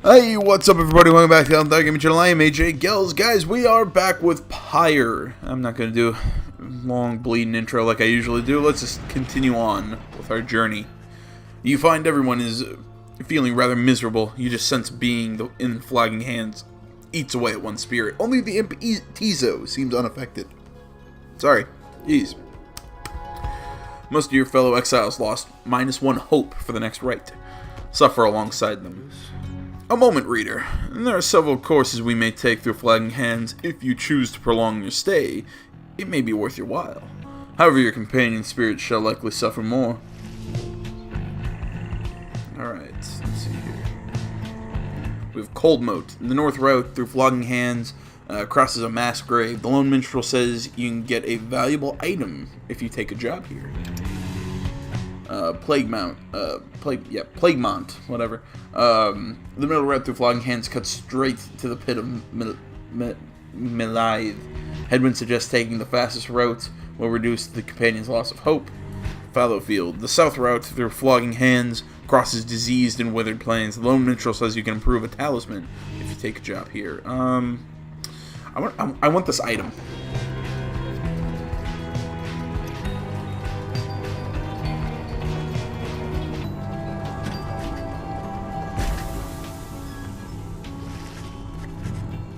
Hey, what's up everybody? Welcome back to the Gaming Channel. I am AJ Gels. Guys, we are back with Pyre. I'm not going to do a long bleeding intro like I usually do. Let's just continue on with our journey. You find everyone is feeling rather miserable. You just sense being in flagging hands eats away at one spirit. Only the imp Tizo seems unaffected. Sorry, jeez. Most of your fellow exiles lost -1 hope for the next rite. Suffer alongside them. A moment, reader. There are several courses we may take through Flagging Hands. If you choose to prolong your stay, it may be worth your while. However, your companion spirits shall likely suffer more. Alright, let's see here. We have Cold Moat. The north route through Flogging Hands crosses a mass grave. The Lone Minstrel says you can get a valuable item if you take a job here. Plaguemont, whatever. The middle route through Flogging Hands cuts straight to the pit of Melithe. Headwind suggests taking the fastest route will reduce the companion's loss of hope. Fallowfield. The south route through Flogging Hands crosses diseased and withered plains. The Lone Minstrel says you can improve a talisman if you take a job here. I want this item.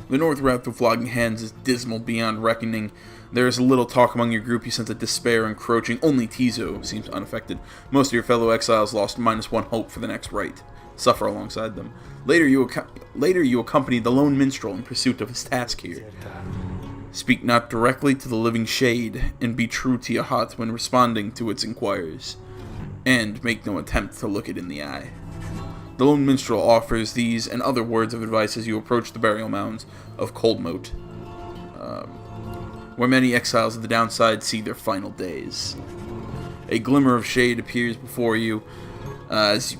The north route through Flogging Hands is dismal beyond reckoning. There is little talk among your group. You sense a despair encroaching. Only Tizo seems unaffected. Most of your fellow exiles lost -1 hope for the next rite. Suffer alongside them. Later you accompany the Lone Minstrel in pursuit of his task here. Speak not directly to the living shade, and be true to your heart when responding to its inquiries. And make no attempt to look it in the eye. The Lone Minstrel offers these and other words of advice as you approach the burial mounds of Cold Moat, where many exiles of the downside see their final days. A glimmer of shade appears before you. As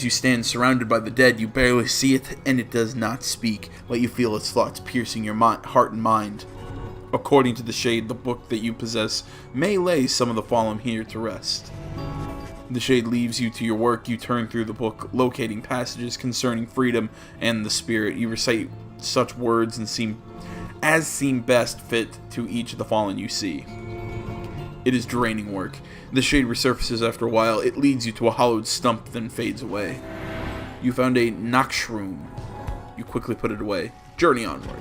you stand surrounded by the dead, you barely see it, and it does not speak, but you feel its thoughts piercing your heart and mind. According to the shade, the book that you possess may lay some of the fallen here to rest. The shade leaves you to your work. You turn through the book, locating passages concerning freedom and the spirit. You recite such words and seem best fit to each of the fallen you see. It is draining work. The shade resurfaces after a while. It leads you to a hollowed stump, then fades away. You found a Noxshroom. You quickly put it away. Journey onward.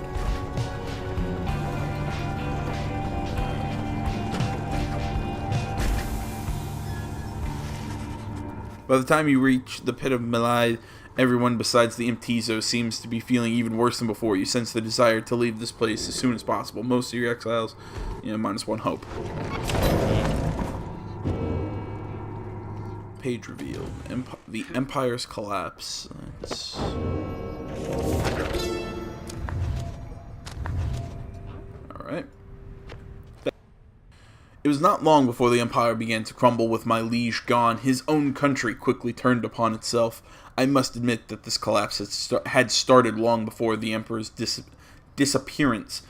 By the time you reach the pit of Melithe, everyone besides the imp Tizo seems to be feeling even worse than before. You sense the desire to leave this place as soon as possible. Most of your exiles, -1 hope. Page reveal. The Empire's collapse. Alright. It was not long before the Empire began to crumble. With my liege gone, his own country quickly turned upon itself. I must admit that this collapse had started long before the Emperor's disappearance.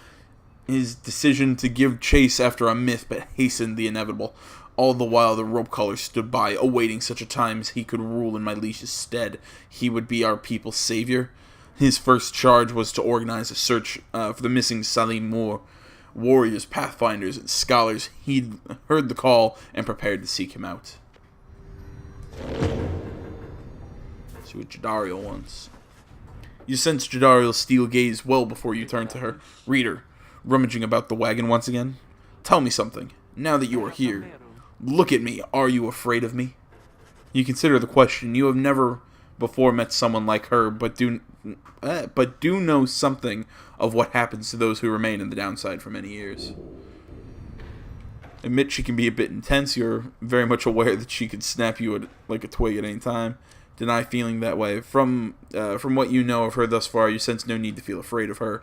His decision to give chase after a myth but hastened the inevitable. All the while the rope collar stood by, awaiting such a time as he could rule in my liege's stead. He would be our people's savior. His first charge was to organize a search for the missing Salim Moor. Warriors, pathfinders, and scholars heard the call and prepared to seek him out. See what Jadariel wants. You sense Jadariel's steel gaze well before you turn to her. Reader, rummaging about the wagon once again. Tell me something. Now that you are here, look at me. Are you afraid of me? You consider the question. You have never before met someone like her, but do know something of what happens to those who remain in the downside for many years. Admit she can be a bit intense. You're very much aware that she could snap you like a twig at any time. Deny feeling that way. From what you know of her thus far, you sense no need to feel afraid of her.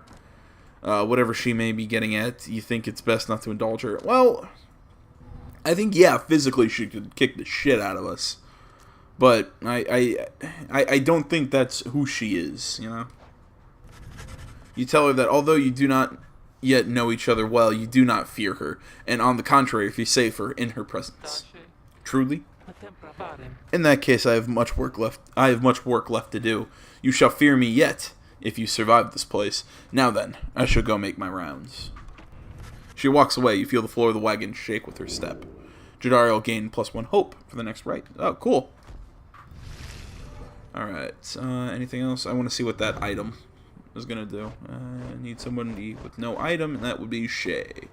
Whatever she may be getting at, you think it's best not to indulge her. Well, I think, yeah, physically she could kick the shit out of us. But I don't think that's who she is, you know? You tell her that although you do not yet know each other well, you do not fear her, and on the contrary, feel safer in her presence. Truly? In that case, I have much work left to do. You shall fear me yet, if you survive this place. Now then, I shall go make my rounds. She walks away. You feel the floor of the wagon shake with her step. Jadari will gain +1 hope for the next right. Oh, cool. Alright, anything else? I want to see what that item is going to do. I need somebody with no item, and that would be Shay.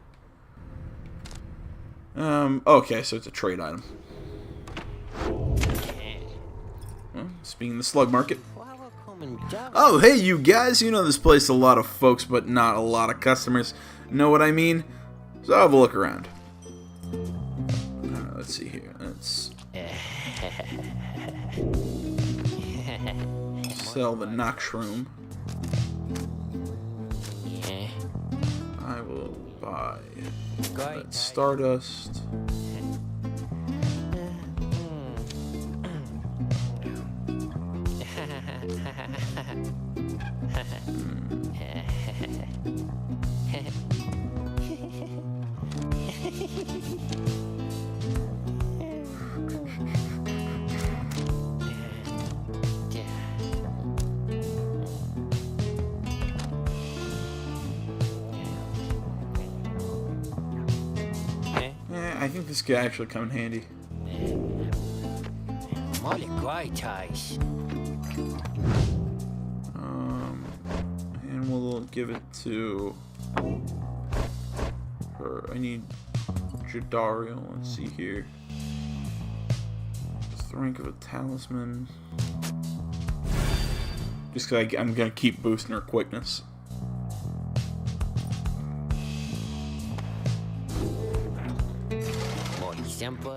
Okay, so it's a trade item. Well, speaking of the slug market. Oh, hey, you guys. You know this place a lot of folks, but not a lot of customers. Know what I mean? So have a look around. Let's see here. Let's sell the knock shroom. I will buy that stardust. I think this could actually come in handy. And we'll give it to her. I need Jadariel. Let's see here. Just the rank of a talisman. Just because I'm gonna keep boosting her quickness.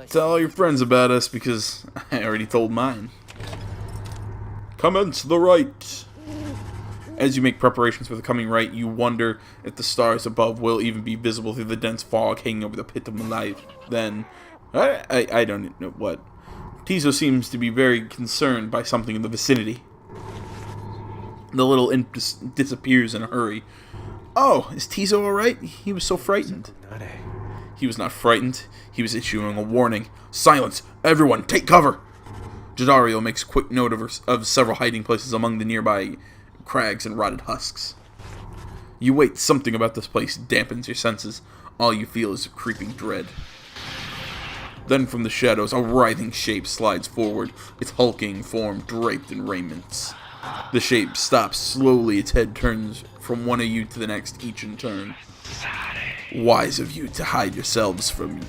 Tell all your friends about us because I already told mine. Commence the rite. As you make preparations for the coming rite, you wonder if the stars above will even be visible through the dense fog hanging over the pit of light. Then, I don't know what. Tizo seems to be very concerned by something in the vicinity. The little imp disappears in a hurry. Oh, is Tizo alright? He was so frightened. He was not frightened. He was issuing a warning. Silence! Everyone, take cover! Jadariel makes quick note of several hiding places among the nearby crags and rotted husks. You wait. Something about this place dampens your senses. All you feel is a creeping dread. Then from the shadows, a writhing shape slides forward, its hulking form draped in raiments. The shape stops slowly. Its head turns from one of you to the next, each in turn. Wise of you to hide yourselves from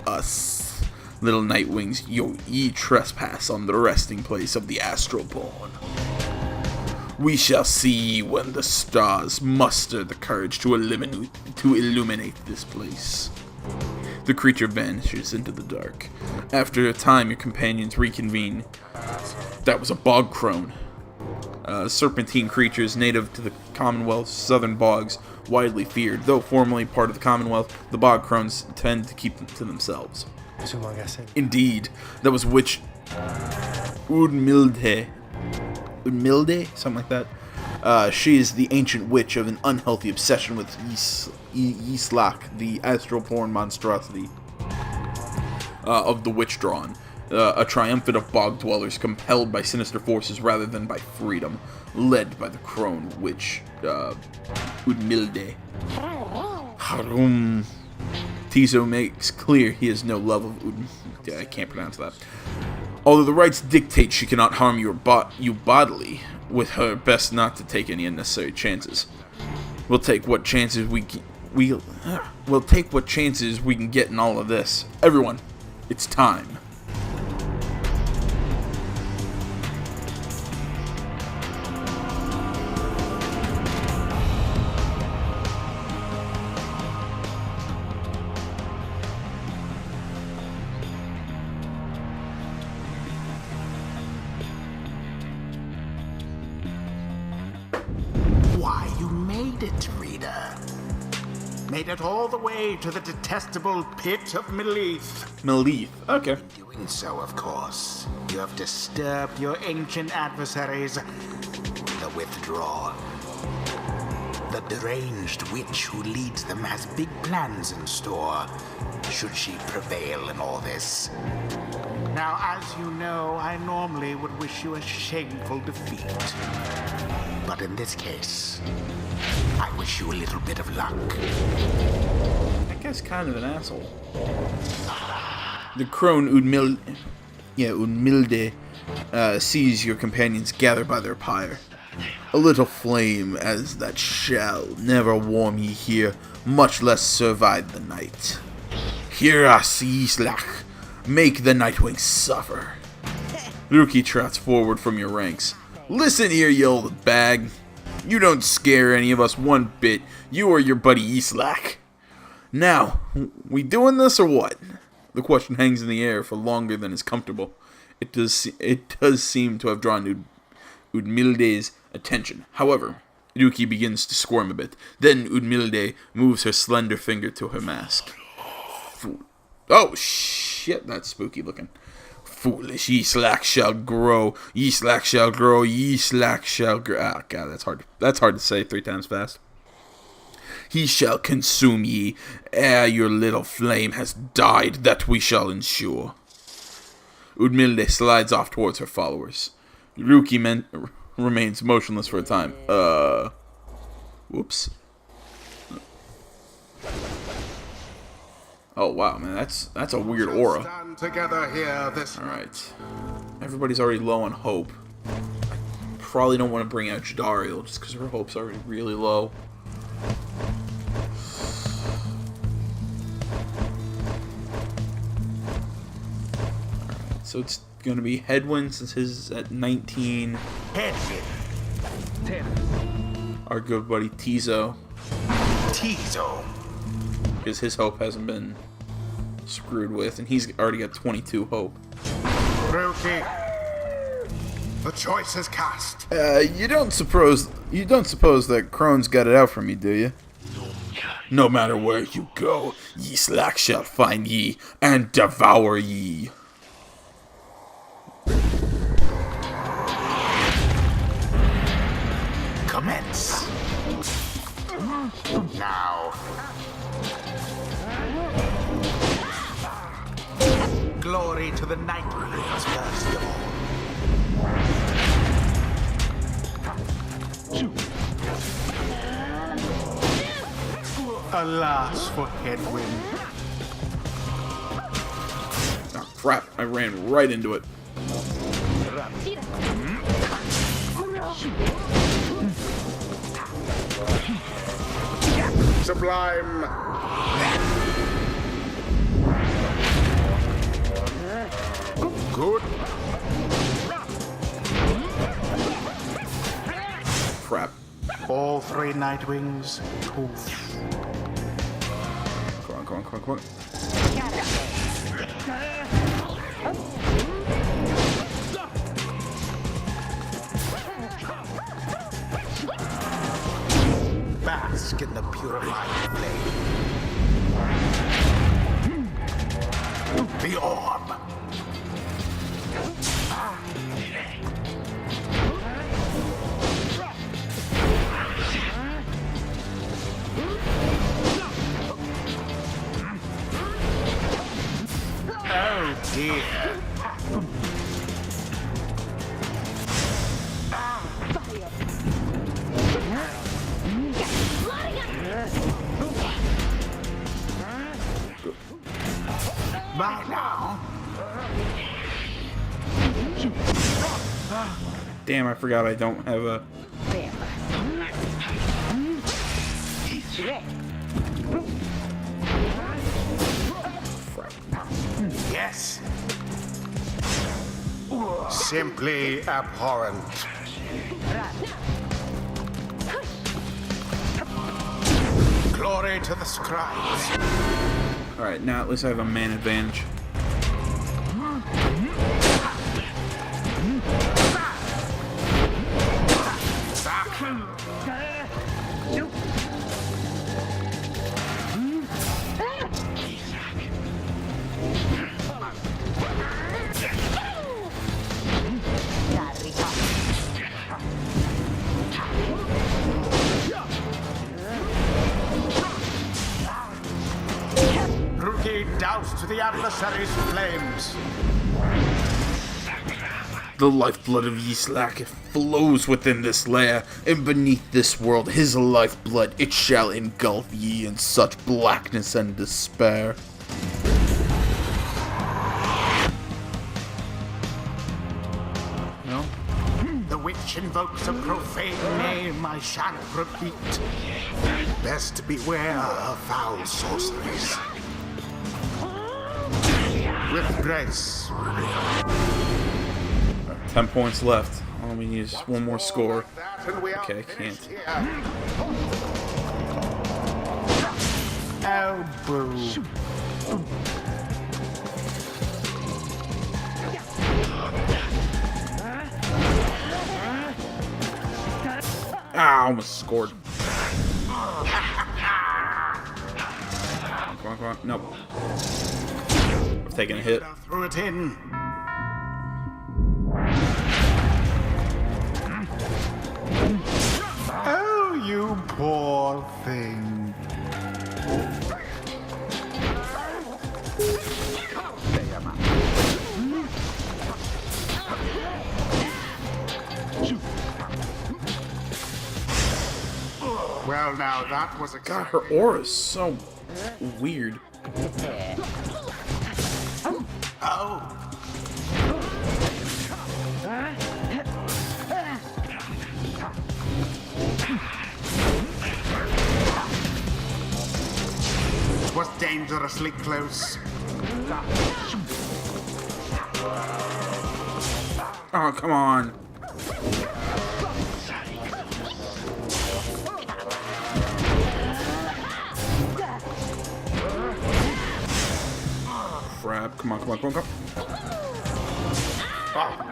us, little nightwings. Ye trespass on the resting place of the astral-born. We shall see when the stars muster the courage to illuminate this place. The creature vanishes into the dark. After a time, your companions reconvene. That was a bog crone. Serpentine creatures native to the Commonwealth's southern bogs, widely feared. Though formerly part of the Commonwealth, the bog crones tend to keep them to themselves. Indeed, that was witch Udmilde, something like that. She is the ancient witch of an unhealthy obsession with Yislak, the astral-born monstrosity of the Witch-Drawn. A triumphant of bog dwellers compelled by sinister forces rather than by freedom, led by the crone witch Udmilde. Harum. Tizo makes clear he has no love of I can't pronounce that. Although the rites dictate she cannot harm you bodily, with her best not to take any unnecessary chances. We'll take what chances we can get in all of this. Everyone, it's time. Made it all the way to the detestable pit of Melith. Melith, okay. Doing so, of course, you have disturbed your ancient adversaries, the Withdrawn. The deranged witch who leads them has big plans in store, should she prevail in all this. Now, as you know, I normally would wish you a shameful defeat. But in this case, I wish you a little bit of luck. That guy's kind of an asshole. The crone Udmilde sees your companions gather by their pyre. A little flame as that shall never warm ye here, much less survive the night. Hear us, Yislach. Make the Nightwing suffer. Ruki trots forward from your ranks. Listen here, you old bag. You don't scare any of us one bit. You or your buddy Yislach. Now, we doing this or what? The question hangs in the air for longer than is comfortable. It does seem to have drawn Udmilde's attention. However, Ruki begins to squirm a bit. Then Udmilde moves her slender finger to her mask. Oh, shit, that's spooky looking. Foolish Yislach shall grow, Yislach shall grow, Yislach shall grow. Ah, God, that's hard to say 3 times fast. He shall consume ye, ere your little flame has died, that we shall ensure. Udmilde slides off towards her followers. Ruki remains motionless for a time. Whoops. Oh wow, man, that's a weird aura. Stand together here this Alright. Everybody's already low on hope. I probably don't want to bring out Jadariel just because her hope's already really low. Alright, so it's gonna be Headwind since his is at 19. Headwind. 10. Our good buddy Tizo, Tizo. because his hope hasn't been screwed with, and he's already got 22 hope. Ruki. The choice is cast. You don't suppose that Crone's got it out for me, do you? No matter where you go, Yislach shall find ye and devour ye. Commence. Now. Glory to the Nightwings, first of all. Alas for Headwind. Oh crap, I ran right into it. Sublime. Good. Crap. All 3 Nightwings, poof. Come on. Bask in the purified flame. The orb. Oh dear. By now. Damn, I forgot I don't have a... Yes. Simply abhorrent. Glory to the scribes. Alright, now at least I have a man advantage. Ruki doused the adversary's flames. The lifeblood of Yislak flows within this lair, and beneath this world his lifeblood it shall engulf ye in such blackness and despair. No? The witch invokes a profane name I shan't repeat. Best beware of foul sorceries. With grace. 10 points left. All we need is one more score. Okay, I can't. Oh, boo. Ah, almost scored. Come on, come on. Nope. We're taking a hit. Threw it in. Oh, you poor thing. Well, now that was a God, her aura is so weird. Oh. It was dangerously close. Oh, come on. Crap. Come on, come on, come on, come on. Oh.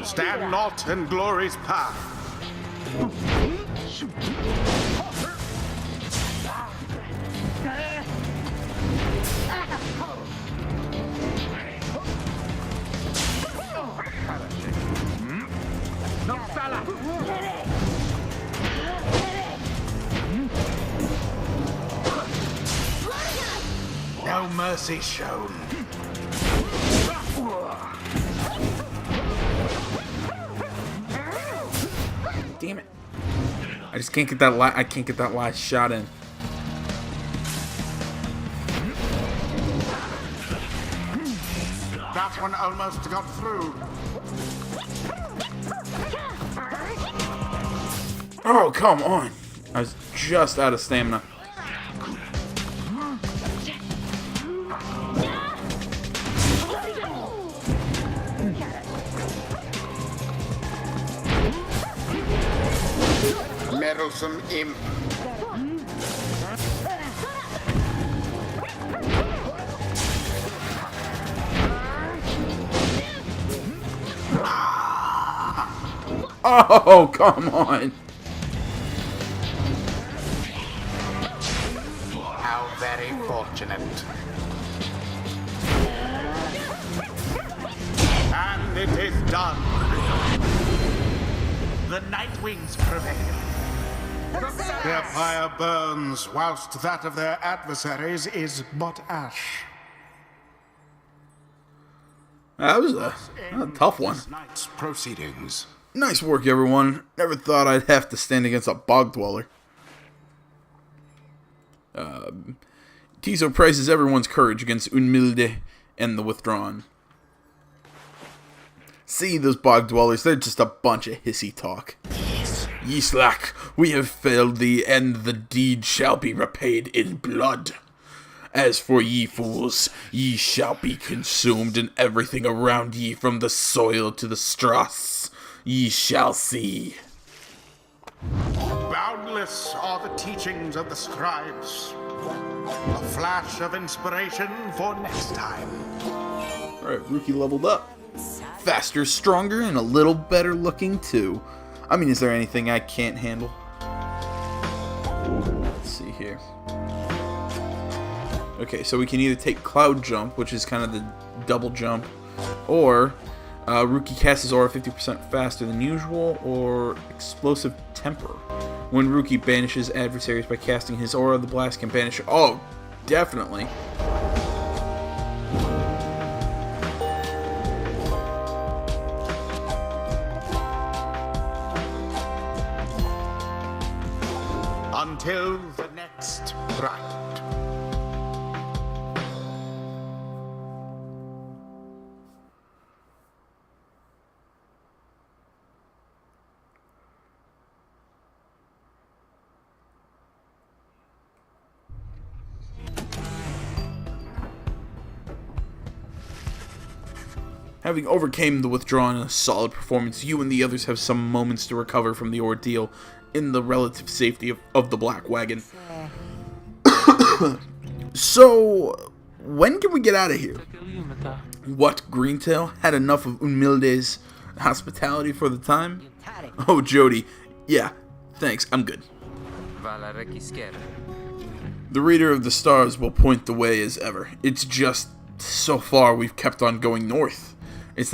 Stand not in glory's path. No mercy shown. Damn it. I just can't get that I can't get that last shot in. That one almost got through. Oh, come on. I was just out of stamina. Meddlesome imp. Oh, come on. How very fortunate. And it is done. The Nightwings prevail. Their fire burns, whilst that of their adversaries is but ash. That was a tough one. This night's proceedings. Nice work, everyone. Never thought I'd have to stand against a bog dweller. Tiso praises everyone's courage against Unmilde and the Withdrawn. See, those bog dwellers, they're just a bunch of hissy talk. Yislak, we have failed thee, and the deed shall be repaid in blood. As for ye fools, ye shall be consumed, and everything around ye, from the soil to the strass, ye shall see. Boundless are the teachings of the scribes. A flash of inspiration for next time. Alright, Rookie leveled up. Faster, stronger, and a little better looking too. I mean, is there anything I can't handle? Let's see here. Okay, so we can either take Cloud Jump, which is kind of the double jump, or Rookie casts his aura 50% faster than usual, or Explosive Temper. When Rookie banishes adversaries by casting his aura, the blast can banish... Oh, definitely. Until the next round. Having overcame the withdrawal in a solid performance, you and the others have some moments to recover from the ordeal in the relative safety of the Black Wagon. So, when can we get out of here? What, Greentail? Had enough of Humilde's hospitality for the time? Oh, Jody. Yeah, thanks, I'm good. The Reader of the Stars will point the way as ever. It's just, so far we've kept on going north. If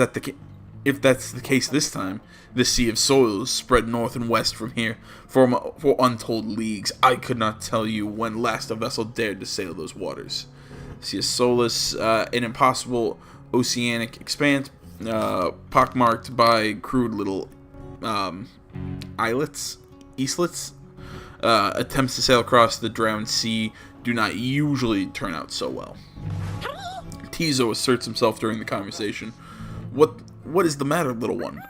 that's the case this time, the Sea of Souls spread north and west from here for untold leagues. I could not tell you when last a vessel dared to sail those waters. Sea of Solus, an impossible oceanic expanse, pockmarked by crude little islets. Attempts to sail across the drowned sea do not usually turn out so well. Tizo asserts himself during the conversation. What is the matter, little one?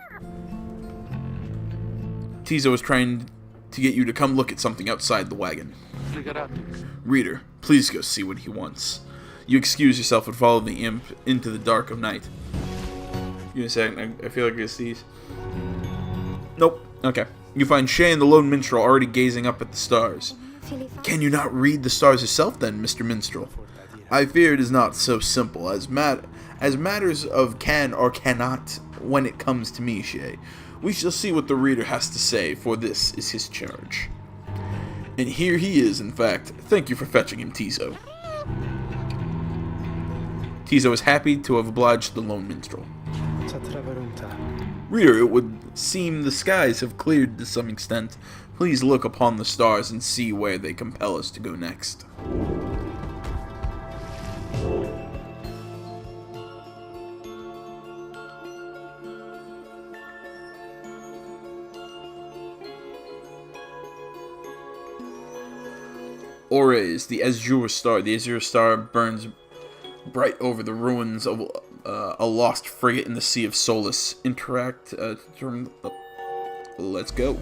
Tizo is trying to get you to come look at something outside the wagon. Reader, please go see what he wants. You excuse yourself and follow the imp into the dark of night. Give me a second, I feel like I see these. Nope. Okay. You find Shay and the lone minstrel already gazing up at the stars. Can you not read the stars yourself then, Mr. Minstrel? I fear it is not so simple as matters of can or cannot when it comes to me, Shay. We shall see what the reader has to say, for this is his charge. And here he is, in fact. Thank you for fetching him, Tizo. Tizo is happy to have obliged the lone minstrel. Reader, it would seem the skies have cleared to some extent. Please look upon the stars and see where they compel us to go next. Ores, the Azure Star. The Azure Star burns bright over the ruins of a lost frigate in the Sea of Solus. Let's go.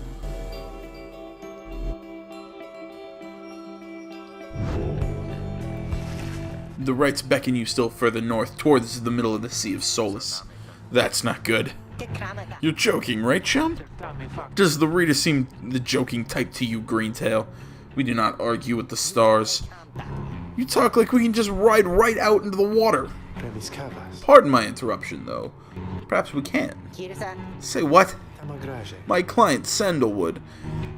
The rights beckon you still further north, towards the middle of the Sea of Solus. That's not good. You're joking, right, chum? Does the reader seem the joking type to you, Greentail? We do not argue with the stars. You talk like we can just ride right out into the water. Pardon my interruption, though. Perhaps we can. Say what? My client, Sandalwood.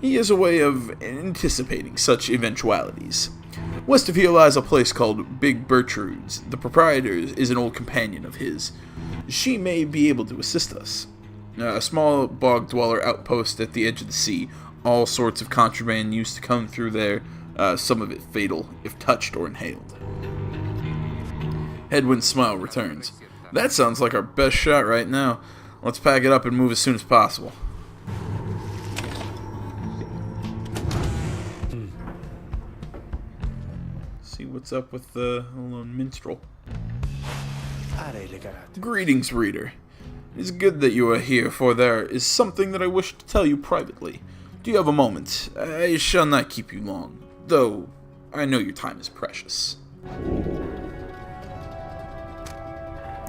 He has a way of anticipating such eventualities. West of here lies a place called Big Bertrude's. The proprietor is an old companion of his. She may be able to assist us. A small bog dweller outpost at the edge of the sea. All sorts of contraband used to come through there, some of it fatal if touched or inhaled. Headwind's smile returns. That sounds like our best shot right now. Let's pack it up and move as soon as possible. See what's up with the lone minstrel. Greetings, reader. It is good that you are here, for there is something that I wish to tell you privately. Do you have a moment? I shall not keep you long, though I know your time is precious.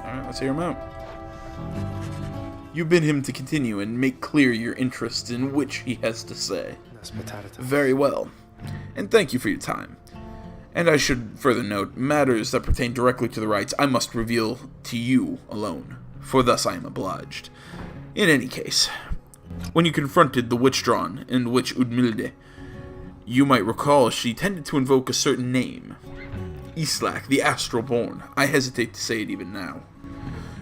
Alright, let's hear him out. You bid him to continue and make clear your interest in which he has to say. Very well, and thank you for your time. And I should further note, matters that pertain directly to the rights I must reveal to you alone, for thus I am obliged. In any case, when you confronted the Witchdrawn and Witch Udmilde, you might recall she tended to invoke a certain name. Islak, the Astral Born. I hesitate to say it even now.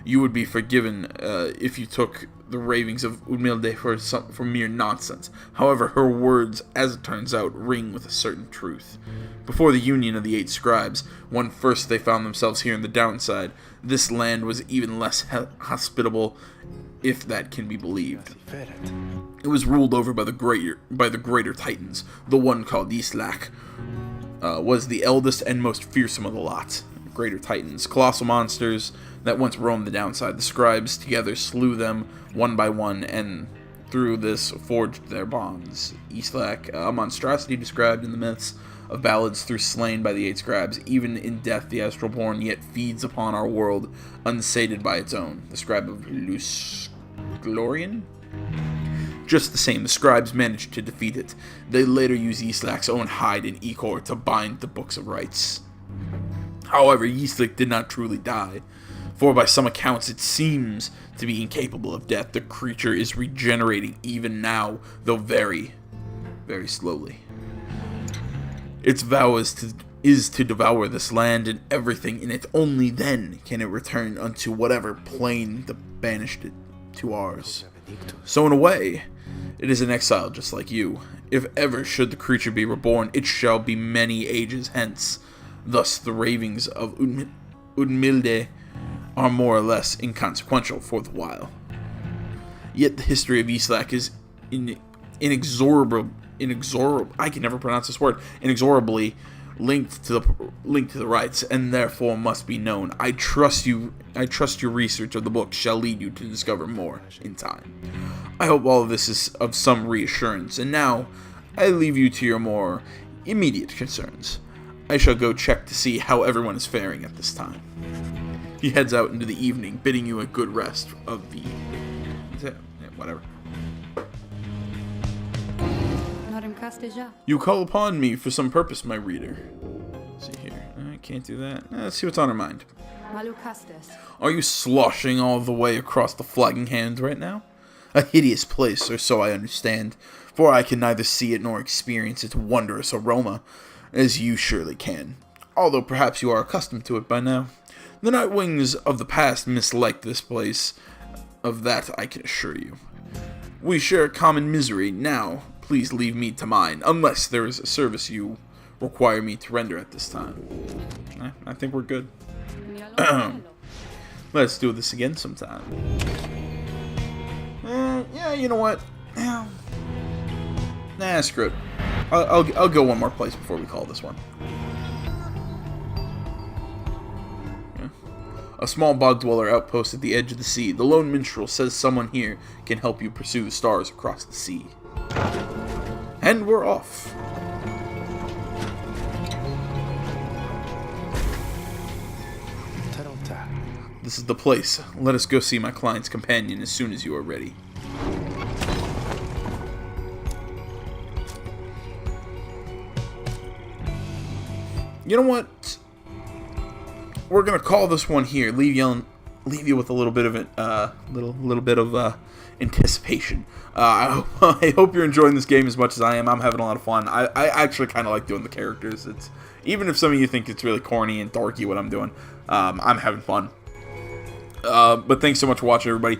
You would be forgiven if you took the ravings of Unmilde for mere nonsense. However, her words, as it turns out, ring with a certain truth. Before the union of the 8 scribes, when first they found themselves here in the downside, this land was even less hospitable, if that can be believed. It was ruled over by the greater titans. The one called Islak was the eldest and most fearsome of the lot. Greater titans, colossal monsters that once roamed the downside. The scribes together slew them one by one, and through this forged their bonds. Islak, a monstrosity described in the myths of ballads, through slain by the 8 scribes. Even in death, the Astral Born yet feeds upon our world, unsated by its own. The scribe of Glorian? Just the same, the scribes managed to defeat it. They later used Islak's own hide and ichor to bind the books of rites. However, Islak did not truly die, for by some accounts it seems to be incapable of death. The creature is regenerating even now, though very, very slowly. Its vow is to devour this land and everything in it. Only then can it return unto whatever plane that banished it to ours. So in a way, it is an exile just like you. If ever should the creature be reborn, it shall be many ages hence. Thus the ravings of Unmilde are more or less inconsequential for the while. Yet the history of Islak is inexorably linked to the rites, and therefore must be known. I trust your research of the book shall lead you to discover more in time. I hope all of this is of some reassurance, and now I leave you to your more immediate concerns. I shall go check to see how everyone is faring at this time. He heads out into the evening, bidding you a good rest of the... whatever. You call upon me for some purpose, my reader. Let's see here. I can't do that. Let's see what's on her mind. Are you sloshing all the way across the flagging hand right now? A hideous place, or so I understand, for I can neither see it nor experience its wondrous aroma, as you surely can, although perhaps you are accustomed to it by now. The night wings of the past mislike this place, of that I can assure you. We share common misery. Now, please leave me to mine, unless there is a service you require me to render at this time. I think we're good. Let's do this again sometime. Yeah, you know what? Nah, screw it. I'll go one more place before we call this one. Yeah. A small bog dweller outpost at the edge of the sea. The lone minstrel says someone here can help you pursue the stars across the sea. And we're off. This is the place. Let us go see my client's companion as soon as you are ready. You know what? We're gonna call this one here. Leave you with a little bit of it, little bit of anticipation. I hope you're enjoying this game as much as I am. I'm having a lot of fun. I actually kind of like doing the characters. It's even if some of you think it's really corny and dorky what I'm doing, I'm having fun. But thanks so much for watching, everybody.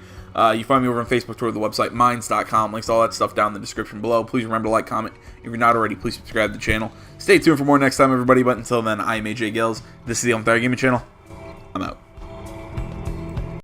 You find me over on Facebook, Twitter, the website, minds.com. Links to all that stuff down in the description below. Please remember to like, comment. If you're not already, please subscribe to the channel. Stay tuned for more next time, everybody. But until then, I am AJ Gills. This is the Pyre Gaming Channel. I'm out.